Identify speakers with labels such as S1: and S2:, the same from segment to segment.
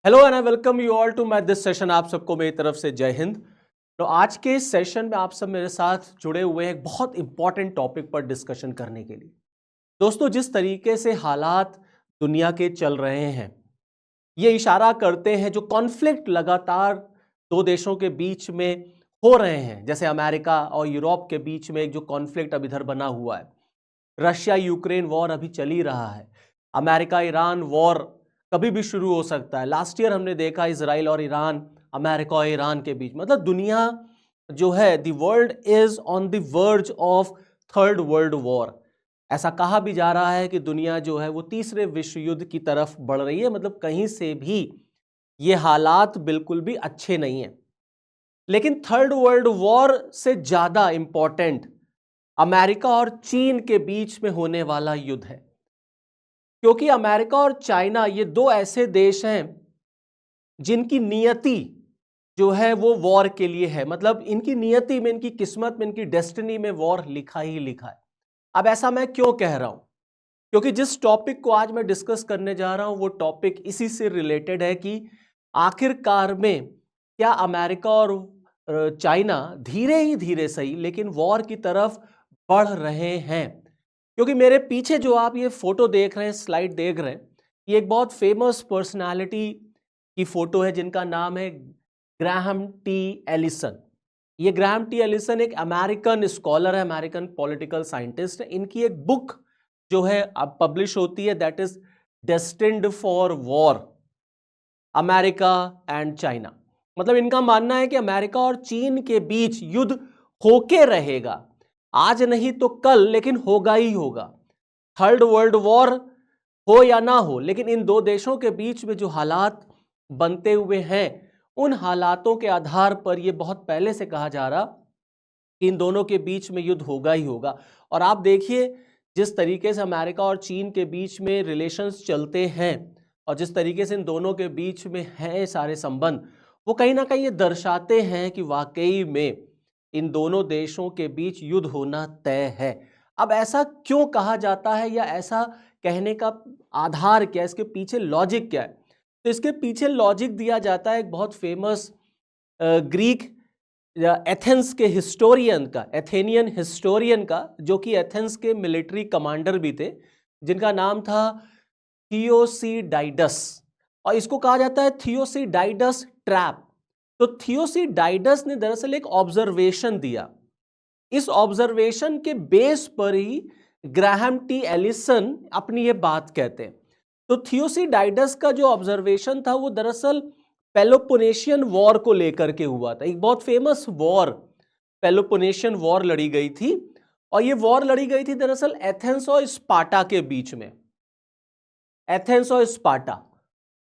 S1: Hello and I welcome you all to my this session. आप सबको मेरी तरफ से जय हिंद। तो आज के इस सेशन में आप सब मेरे साथ जुड़े हुए हैं एक बहुत इंपॉर्टेंट टॉपिक पर डिस्कशन करने के लिए। दोस्तों, जिस तरीके से हालात दुनिया के चल रहे हैं ये इशारा करते हैं, जो कॉन्फ्लिक्ट लगातार दो देशों के बीच में हो रहे हैं, जैसे अमेरिका और यूरोप के बीच में एक जो कॉन्फ्लिक्ट अब इधर बना हुआ है, रशिया यूक्रेन वॉर अभी चल ही रहा है, अमेरिका ईरान वॉर कभी भी शुरू हो सकता है। लास्ट ईयर हमने देखा इजराइल और ईरान, अमेरिका और ईरान के बीच, मतलब दुनिया जो है, the world is on the verge of third world war. ऐसा कहा भी जा रहा है कि दुनिया जो है वो तीसरे विश्व युद्ध की तरफ बढ़ रही है। मतलब कहीं से भी ये हालात बिल्कुल भी अच्छे नहीं है। लेकिन थर्ड वर्ल्ड वॉर से ज्यादा इंपॉर्टेंट अमेरिका और चीन के बीच में होने वाला युद्ध है, क्योंकि अमेरिका और चाइना ये दो ऐसे देश हैं जिनकी नियति जो है वो वॉर के लिए है। मतलब इनकी नियति में, इनकी किस्मत में, इनकी डेस्टिनी में वॉर लिखा ही लिखा है। अब ऐसा मैं क्यों कह रहा हूं? क्योंकि जिस टॉपिक को आज मैं डिस्कस करने जा रहा हूं वो टॉपिक इसी से रिलेटेड है कि आखिरकार में क्या अमेरिका और चाइना धीरे ही धीरे सही लेकिन वॉर की तरफ बढ़ रहे हैं। क्योंकि मेरे पीछे जो आप ये फोटो देख रहे हैं, स्लाइड देख रहे हैं, ये एक बहुत फेमस पर्सनालिटी की फोटो है जिनका नाम है ग्राहम टी एलिसन। ये ग्राहम टी एलिसन एक अमेरिकन स्कॉलर है, अमेरिकन पॉलिटिकल साइंटिस्ट है। इनकी एक बुक जो है अब पब्लिश होती है, that is destined for war, America and China. मतलब इनका मानना है कि अमेरिका और चीन के बीच युद्ध होके रहेगा, आज नहीं तो कल, लेकिन होगा ही होगा। थर्ड वर्ल्ड वॉर हो या ना हो, लेकिन इन दो देशों के बीच में जो हालात बनते हुए हैं उन हालातों के आधार पर यह बहुत पहले से कहा जा रहा कि इन दोनों के बीच में युद्ध होगा ही होगा। और आप देखिए जिस तरीके से अमेरिका और चीन के बीच में रिलेशंस चलते हैं और जिस तरीके से इन दोनों के बीच में हैं सारे संबंध, वो कहीं ना कहीं ये दर्शाते हैं कि वाकई में इन दोनों देशों के बीच युद्ध होना तय है। अब ऐसा क्यों कहा जाता है, या ऐसा कहने का आधार क्या है, इसके पीछे लॉजिक क्या है? तो इसके पीछे लॉजिक दिया जाता है एक बहुत फेमस ग्रीक या एथेंस के हिस्टोरियन का, एथेनियन हिस्टोरियन का, जो कि एथेंस के मिलिट्री कमांडर भी थे, जिनका नाम था थियोसीडाइडस। और इसको कहा जाता है थियोसीडाइडस ट्रैप। तो थियोसीडाइडस ने दरअसल एक ऑब्जर्वेशन दिया। इस ऑब्जर्वेशन के बेस पर ही ग्राहम टी एलिसन अपनी ये बात कहते हैं। तो थियोसीडाइडस का जो ऑब्जर्वेशन था वो दरअसल पेलोपोनेशियन वॉर को लेकर के हुआ था। एक बहुत फेमस वॉर, पेलोपोनेशियन वॉर लड़ी गई थी, और ये वॉर लड़ी गई थी दरअसल एथेंस और स्पार्टा के बीच में। एथेंस और स्पार्टा,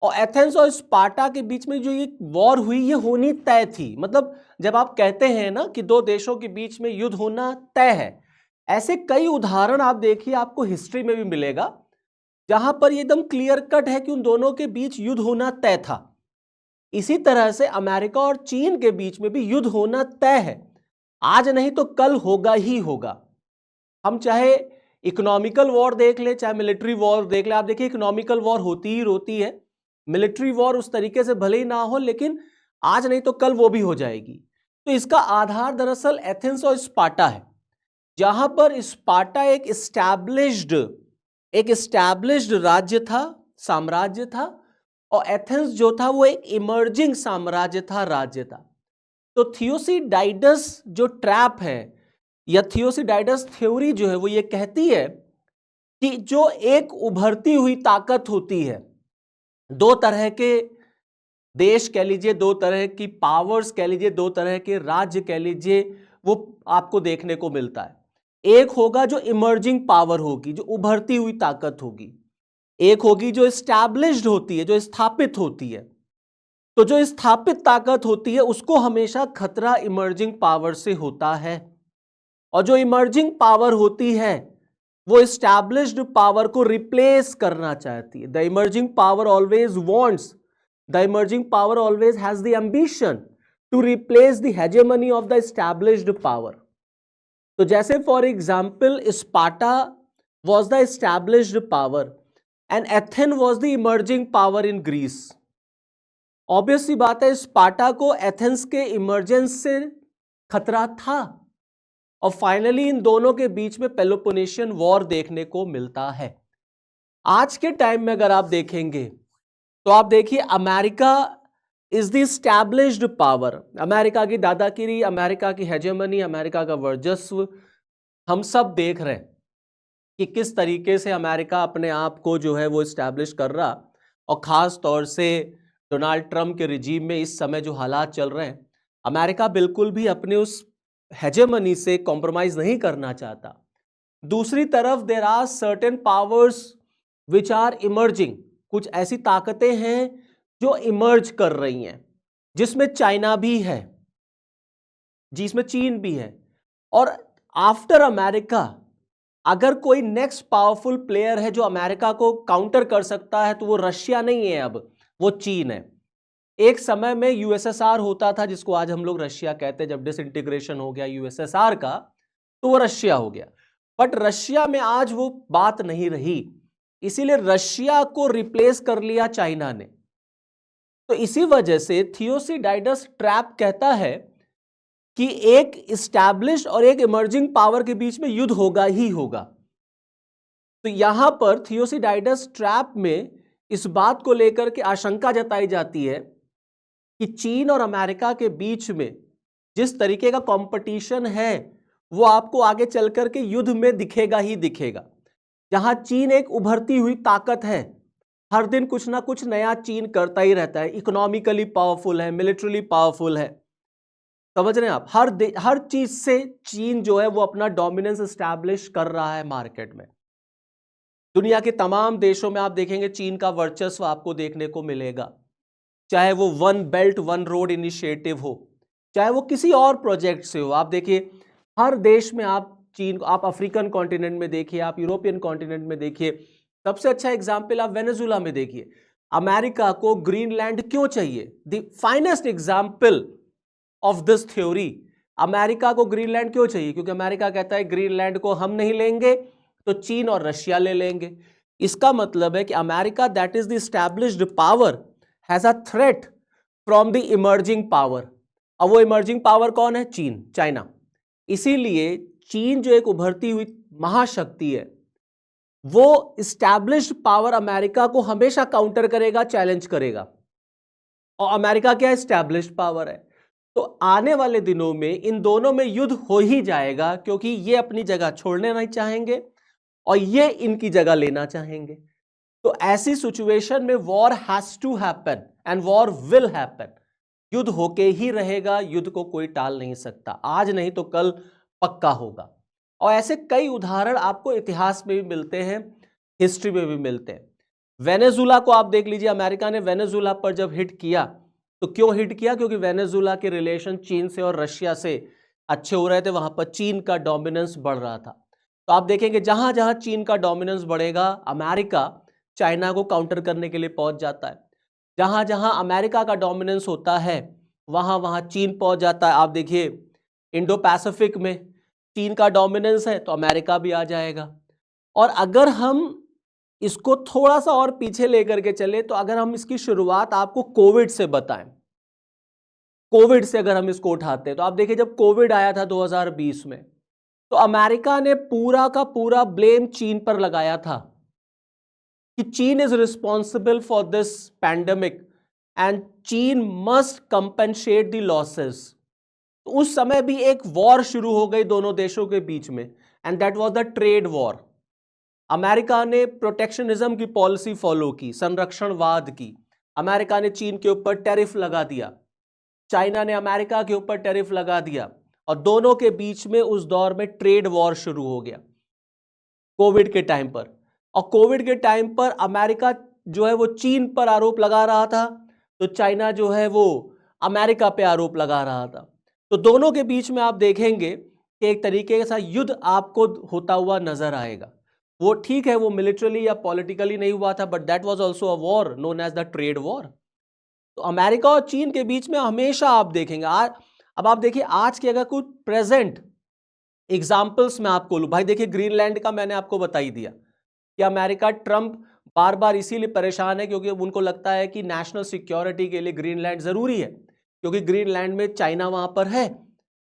S1: और एथेंस और स्पार्टा के बीच में जो ये वॉर हुई ये होनी तय थी। मतलब जब आप कहते हैं ना कि दो देशों के बीच में युद्ध होना तय है, ऐसे कई उदाहरण आप देखिए, आपको हिस्ट्री में भी मिलेगा जहां पर ये एकदम क्लियर कट है कि उन दोनों के बीच युद्ध होना तय था। इसी तरह से अमेरिका और चीन के बीच में भी युद्ध होना तय है, आज नहीं तो कल होगा ही होगा। हम चाहे इकोनॉमिकल वॉर देख ले, चाहे मिलिट्री वॉर देख ले, आप देखिए इकोनॉमिकल वॉर होती ही होती है, मिलिट्री वॉर उस तरीके से भले ही ना हो, लेकिन आज नहीं तो कल वो भी हो जाएगी। तो इसका आधार दरअसल एथेंस और स्पार्टा है, जहां पर स्पार्टा एक एस्टैब्लिश्ड राज्य था, साम्राज्य था, और एथेंस जो था वो एक इमर्जिंग साम्राज्य था, राज्य था। तो थियोसीडाइडस जो ट्रैप है, या थियोसीडाइडस थ्योरी जो है, वो ये कहती है कि जो एक उभरती हुई ताकत होती है, दो तरह के देश कह लीजिए, दो तरह की पावर्स कह लीजिए, दो तरह के राज्य कह लीजिए, वो आपको देखने को मिलता है। एक होगा जो इमर्जिंग पावर होगी, जो उभरती हुई ताकत होगी। एक होगी जो एस्टैब्लिश्ड होती है, जो स्थापित होती है। तो जो स्थापित ताकत होती है उसको हमेशा खतरा इमर्जिंग पावर से होता है, और जो इमर्जिंग पावर होती है वो एस्टैब्लिश्ड पावर को रिप्लेस करना चाहती है। The emerging power always wants, the emerging power always has the ambition to replace the hegemony of the established power. तो जैसे for example Sparta was the established power and Athens was the emerging power in Greece. Obvious सी बात है, Sparta को Athens के emergence से खतरा था और फाइनली इन दोनों के बीच में पेलोपोनेशियन वॉर देखने को मिलता है। आज के टाइम में अगर आप देखेंगे तो आप देखिए America is the established power. America की दादागिरी, अमेरिका की हेजेमनी, अमेरिका का वर्चस्व हम सब देख रहे हैं कि किस तरीके से अमेरिका अपने आप को जो है वो स्टैब्लिश कर रहा, और खास तौर से डोनाल्ड ट्रंप के रिजीम में इस समय जो हालात चल रहे हैं, अमेरिका बिल्कुल भी अपने उस हेजेमनी से कॉम्प्रोमाइज नहीं करना चाहता। दूसरी तरफ there are certain powers which are emerging, कुछ ऐसी ताकतें हैं जो इमर्ज कर रही हैं, जिसमें चाइना भी है, जिसमें चीन भी है, और आफ्टर अमेरिका अगर कोई नेक्स्ट पावरफुल प्लेयर है जो अमेरिका को काउंटर कर सकता है तो वो रशिया नहीं है, अब वो चीन है। एक समय में यूएसएसआर होता था, जिसको आज हम लोग रशिया कहते हैं। जब डिसइंटीग्रेशन हो गया यूएसएसआर का तो वो रशिया हो गया, बट रशिया में आज वो बात नहीं रही, इसीलिए रशिया को रिप्लेस कर लिया चाइना ने। तो इसी वजह से थियोसिडाइडस ट्रैप कहता है कि एक इस्टैब्लिश और एक इमर्जिंग पावर के बीच में युद्ध होगा ही होगा। तो यहां पर थियोसिडाइडस ट्रैप में इस बात को लेकर के आशंका जताई जाती है कि चीन और अमेरिका के बीच में जिस तरीके का कंपटीशन है वो आपको आगे चलकर के युद्ध में दिखेगा ही दिखेगा। जहां चीन एक उभरती हुई ताकत है, हर दिन कुछ ना कुछ नया चीन करता ही रहता है, इकोनॉमिकली पावरफुल है, मिलिट्रली पावरफुल है, समझ रहे हैं आप। हर चीज से चीन जो है वो अपना डोमिनेंस एस्टैब्लिश कर रहा है मार्केट में। दुनिया के तमाम देशों में आप देखेंगे चीन का वर्चस्व आपको देखने को मिलेगा, चाहे वो one belt one road initiative हो, चाहे वो किसी और प्रोजेक्ट से हो। आप देखिए हर देश में आप चीन, आप अफ्रीकन कॉन्टिनेंट में देखिए, आप यूरोपियन कॉन्टिनेंट में देखिए, सबसे अच्छा एग्जाम्पल आप वेनेजुला में देखिए। अमेरिका को ग्रीनलैंड क्यों चाहिए? The finest example of this theory, America को ग्रीनलैंड क्यों चाहिए? क्योंकि अमेरिका कहता है ग्रीनलैंड को हम नहीं लेंगे तो चीन और रशिया ले लेंगे। इसका मतलब है कि America that is the established power has a threat from the emerging power. अब वो इमर्जिंग पावर कौन है? चीन, चाइना। इसीलिए चीन जो एक उभरती हुई महाशक्ति है, वो इस्टैब्लिश्ड पावर अमेरिका को हमेशा काउंटर करेगा, चैलेंज करेगा, और अमेरिका क्या इस्टैब्लिश्ड पावर है। तो आने वाले दिनों में इन दोनों में युद्ध हो ही जाएगा, क्योंकि ये अपनी जगह छोड़ने नहीं चाहेंगे और ये इनकी जगह लेना चाहेंगे। तो ऐसी सिचुएशन में war has to happen and war will happen. युद्ध होके ही रहेगा, युद्ध को कोई टाल नहीं सकता, आज नहीं तो कल पक्का होगा। और ऐसे कई उदाहरण आपको इतिहास में भी मिलते हैं, हिस्ट्री में भी मिलते हैं। वेनेजुला को आप देख लीजिए, अमेरिका ने वेनेजुला पर जब हिट किया तो क्यों हिट किया? क्योंकि वेनेजुला के रिलेशन चीन से और रशिया से अच्छे हो रहे थे, वहां पर चीन का डोमिनेंस बढ़ रहा था। तो आप देखेंगे जहां जहां चीन का डोमिनेंस बढ़ेगा, अमेरिका चाइना को काउंटर करने के लिए पहुंच जाता है। जहां जहां अमेरिका का डोमिनेंस होता है वहां वहां चीन पहुंच जाता है। आप देखिए इंडो पैसिफिक में चीन का डोमिनेंस है तो अमेरिका भी आ जाएगा। और अगर हम इसको थोड़ा सा और पीछे लेकर के चले तो अगर हम इसकी शुरुआत आपको कोविड से बताएं, कोविड से अगर हम इसको उठाते हैं तो आप देखिए जब कोविड आया था 2020 में, तो अमेरिका ने पूरा का पूरा ब्लेम चीन पर लगाया था कि चीन is responsible for this pandemic and चीन मस्ट कंपेंसेट द लॉसेस। उस समय भी एक वॉर शुरू हो गई दोनों देशों के बीच में, and that was the trade war. America ने प्रोटेक्शनिज्म की पॉलिसी फॉलो की, संरक्षणवाद की। अमेरिका ने चीन के ऊपर टैरिफ लगा दिया, चाइना ने अमेरिका के ऊपर टैरिफ लगा दिया, और दोनों के बीच में उस दौर में ट्रेड वॉर शुरू हो गया कोविड के टाइम पर। और कोविड के टाइम पर अमेरिका जो है वो चीन पर आरोप लगा रहा था, तो चाइना जो है वो अमेरिका पे आरोप लगा रहा था। तो दोनों के बीच में आप देखेंगे कि एक तरीके का युद्ध आपको होता हुआ नजर आएगा। वो ठीक है, वो मिलिट्रली या पॉलिटिकली नहीं हुआ था, but that was also a war known as the trade war. तो अमेरिका और चीन के बीच में हमेशा आप देखेंगे। अब आप देखिए आज के अगर कुछ प्रेजेंट एग्जाम्पल्स मैं आपको लूं, भाई देखिए ग्रीनलैंड का मैंने आपको बता ही दिया कि अमेरिका ट्रंप बार बार इसीलिए परेशान है क्योंकि उनको लगता है कि नेशनल सिक्योरिटी के लिए ग्रीनलैंड जरूरी है, क्योंकि ग्रीनलैंड में चाइना वहां पर है,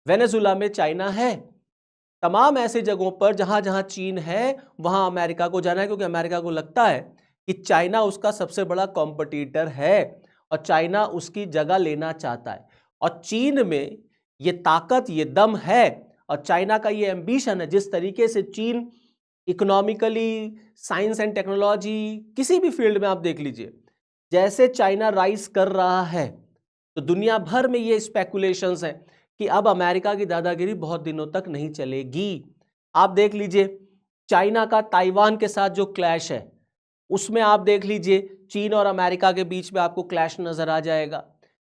S1: वेनेजुला में चाइना है, तमाम ऐसे जगहों पर जहां जहां चीन है वहां अमेरिका को जाना है, क्योंकि अमेरिका को लगता है कि चाइना उसका सबसे बड़ा कॉम्पिटिटर है और चाइना उसकी जगह लेना चाहता है। और चीन में ये ताकत, ये दम है, और चाइना का ये एम्बिशन है। जिस तरीके से चीन इकोनॉमिकली, साइंस एंड टेक्नोलॉजी, किसी भी फील्ड में आप देख लीजिए, जैसे चाइना राइज कर रहा है, तो दुनिया भर में ये स्पेकुलेशंस है कि अब अमेरिका की दादागिरी बहुत दिनों तक नहीं चलेगी। आप देख लीजिए चाइना का ताइवान के साथ जो क्लैश है, उसमें आप देख लीजिए चीन और अमेरिका के बीच में आपको क्लैश नजर आ जाएगा।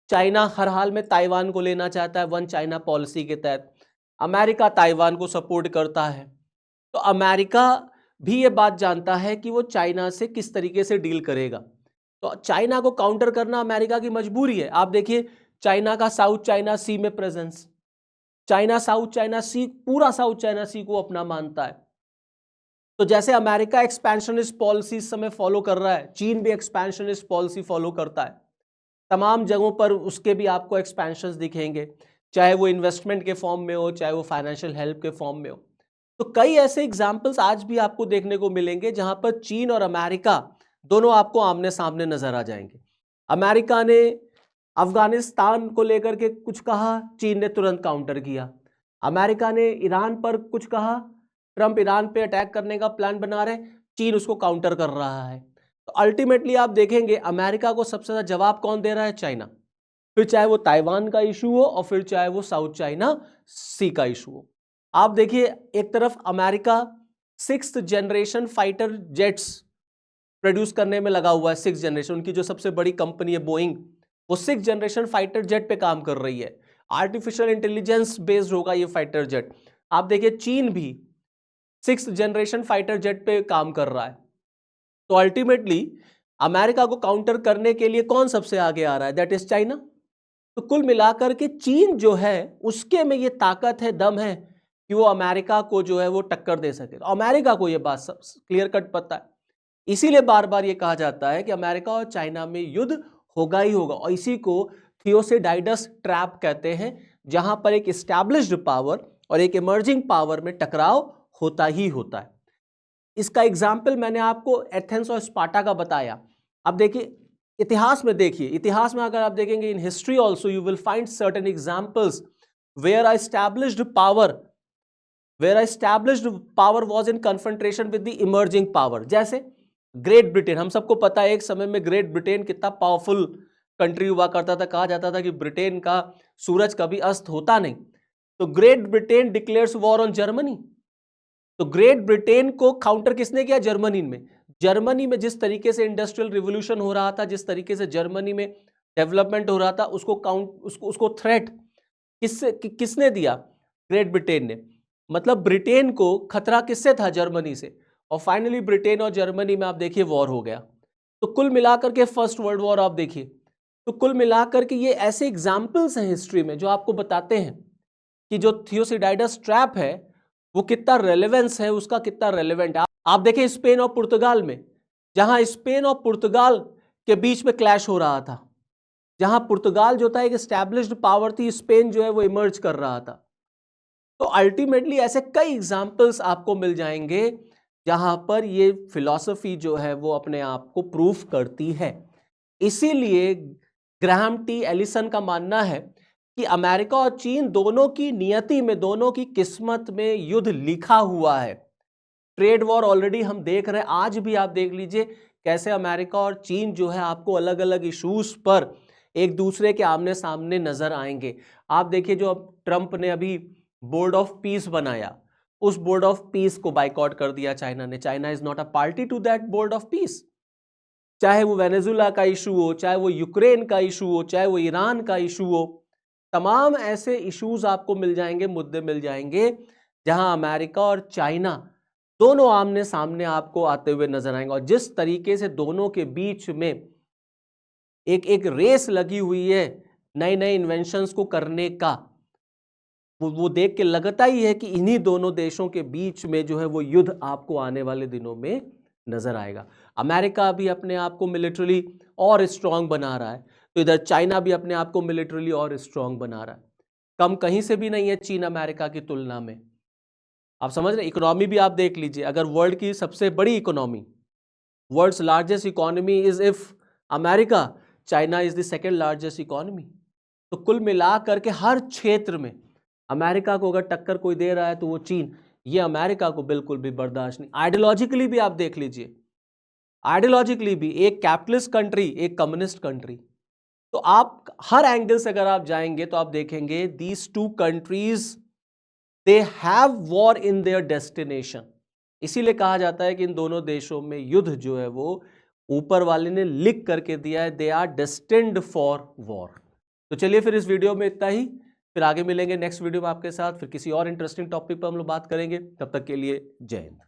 S1: चाइना हर हाल में ताइवान को लेना चाहता है वन चाइना पॉलिसी के तहत, अमेरिका ताइवान को सपोर्ट करता है। तो अमेरिका भी ये बात जानता है कि वो चाइना से किस तरीके से डील करेगा, तो चाइना को काउंटर करना अमेरिका की मजबूरी है। आप देखिए चाइना का साउथ चाइना सी में प्रेजेंस, चाइना साउथ चाइना सी, पूरा साउथ चाइना सी को अपना मानता है। तो जैसे अमेरिका एक्सपेंशनिस्ट पॉलिसी इस समय फॉलो कर रहा है, चीन भी एक्सपेंशनिस्ट पॉलिसी फॉलो करता है। तमाम जगहों पर उसके भी आपको एक्सपेंशंस दिखेंगे, चाहे वो इन्वेस्टमेंट के फॉर्म में हो, चाहे वो फाइनेंशियल हेल्प के फॉर्म में हो। तो कई ऐसे एग्जाम्पल्स आज भी आपको देखने को मिलेंगे जहां पर चीन और अमेरिका दोनों आपको आमने सामने नजर आ जाएंगे। अमेरिका ने अफगानिस्तान को लेकर के कुछ कहा, चीन ने तुरंत काउंटर किया। अमेरिका ने ईरान पर कुछ कहा, ट्रंप ईरान पे अटैक करने का प्लान बना रहे, चीन उसको काउंटर कर रहा है। तो अल्टीमेटली आप देखेंगे अमेरिका को सबसे ज्यादा जवाब कौन दे रहा है? चाइना। फिर चाहे वो ताइवान का इशू हो और फिर चाहे वो साउथ चाइना सी का इशू हो। आप देखिए एक तरफ America 6th generation fighter jets produce करने में लगा हुआ है। 6th जनरेशन, उनकी जो सबसे बड़ी कंपनी है बोइंग, वो 6th जनरेशन फाइटर जेट पे काम कर रही है। आर्टिफिशियल इंटेलिजेंस बेस्ड होगा ये फाइटर जेट। आप देखिए चीन भी 6th जनरेशन फाइटर जेट पे काम कर रहा है। तो अल्टीमेटली अमेरिका को काउंटर करने के लिए कौन सबसे आगे आ रहा है? That is China. तो कुल मिलाकर के चीन जो है उसके में ये ताकत है, दम है कि वो अमेरिका को जो है वो टक्कर दे सके। तो अमेरिका को ये बात क्लियर कट पता है, इसीलिए बार बार ये कहा जाता है कि अमेरिका और चाइना में युद्ध होगा ही होगा। और इसी को थियोसिडाइडस ट्रैप कहते हैं, जहां पर एक एस्टैब्लिश्ड पावर और एक इमर्जिंग पावर में टकराव होता ही होता है। इसका एग्जाम्पल मैंने आपको एथेंस और स्पार्टा का बताया। अब देखिए इतिहास में, देखिए इतिहास में अगर आप देखेंगे in history also you will find certain examples where a established power was in confrontation with the emerging power. जैसे ग्रेट ब्रिटेन, हम सबको पता है एक समय में ग्रेट ब्रिटेन कितना पावरफुल कंट्री हुआ करता था। कहा जाता था कि ब्रिटेन का सूरज कभी अस्त होता नहीं। तो great Britain declares war on Germany. तो ग्रेट ब्रिटेन को काउंटर किसने किया? जर्मनी में। जर्मनी में जिस तरीके से इंडस्ट्रियल रिवोल्यूशन हो रहा था, जिस तरीके से जर्मनी में डेवलपमेंट हो रहा था, उसको थ्रेट किसने दिया? ग्रेट ब्रिटेन ने। मतलब ब्रिटेन को खतरा किससे था? जर्मनी से। और फाइनली ब्रिटेन और जर्मनी में आप देखिए वॉर हो गया। तो कुल मिलाकर के फर्स्ट वर्ल्ड वॉर आप देखिए। तो कुल मिलाकर के ये ऐसे एग्जाम्पल्स हैं हिस्ट्री में जो आपको बताते हैं कि जो थियोसिडाइडस ट्रैप है वो कितना रेलेवेंस है, उसका कितना रेलेवेंट है। आप देखें स्पेन और पुर्तगाल में, जहां स्पेन और पुर्तगाल के बीच में क्लैश हो रहा था, जहां पुर्तगाल जो था एक एस्टैब्लिश्ड पावर थी, स्पेन जो है वो इमर्ज कर रहा था। तो अल्टीमेटली ऐसे कई एग्जाम्पल्स आपको मिल जाएंगे जहां पर ये फिलॉसफी जो है वो अपने आप को प्रूफ करती है। इसीलिए ग्राहम टी एलिसन का मानना है कि अमेरिका और चीन दोनों की नियति में, दोनों की किस्मत में युद्ध लिखा हुआ है। ट्रेड वॉर ऑलरेडी हम देख रहे हैं। आज भी आप देख लीजिए कैसे अमेरिका और चीन जो है आपको अलग अलग इश्यूज पर एक दूसरे के आमने सामने नजर आएंगे। आप देखिए जो ट्रंप ने अभी बोर्ड ऑफ पीस बनाया, उस बोर्ड ऑफ पीस को बाइकआउट कर दिया चाइना ने। China is not a party to that board of peace. चाहे वो वेनेजुला का इशू हो, चाहे वो यूक्रेन का इशू हो, चाहे वो ईरान का इशू हो, तमाम ऐसे इश्यूज आपको मिल जाएंगे, मुद्दे मिल जाएंगे जहां अमेरिका और चाइना दोनों आमने सामने आपको आते हुए नजर आएंगे। और जिस तरीके से दोनों के बीच में एक रेस लगी हुई है नए नए इन्वेंशंस को करने का, वो देख के लगता ही है कि इन्हीं दोनों देशों के बीच में जो है वो युद्ध आपको आने वाले दिनों में नजर आएगा। अमेरिका भी अपने आप को मिलिट्रली और स्ट्रांग बना रहा है, तो इधर चाइना भी अपने आप को मिलिट्रली और स्ट्रांग बना रहा है। कम कहीं से भी नहीं है चीन अमेरिका की तुलना में। आप समझ रहे, इकोनॉमी भी आप देख लीजिए, अगर वर्ल्ड की सबसे बड़ी economy, world's largest economy is if America, China is the second largest economy. तो कुल मिला करके हर क्षेत्र में अमेरिका को अगर टक्कर कोई दे रहा है तो वो चीन। ये अमेरिका को बिल्कुल भी बर्दाश्त नहीं। आइडियोलॉजिकली भी आप देख लीजिए, आइडियोलॉजिकली भी एक कैपिटलिस्ट कंट्री, एक कम्युनिस्ट कंट्री। तो आप हर एंगल से अगर आप जाएंगे तो आप देखेंगे these two countries they have war in their destination. इसीलिए कहा जाता है कि इन दोनों देशों में युद्ध जो है वो ऊपर वाले ने लिख करके दिया है, they are destined for war. तो चलिए फिर इस वीडियो में इतना ही, फिर आगे मिलेंगे नेक्स्ट वीडियो में आपके साथ, फिर किसी और इंटरेस्टिंग टॉपिक पर हम लोग बात करेंगे। तब तक के लिए जय हिंद।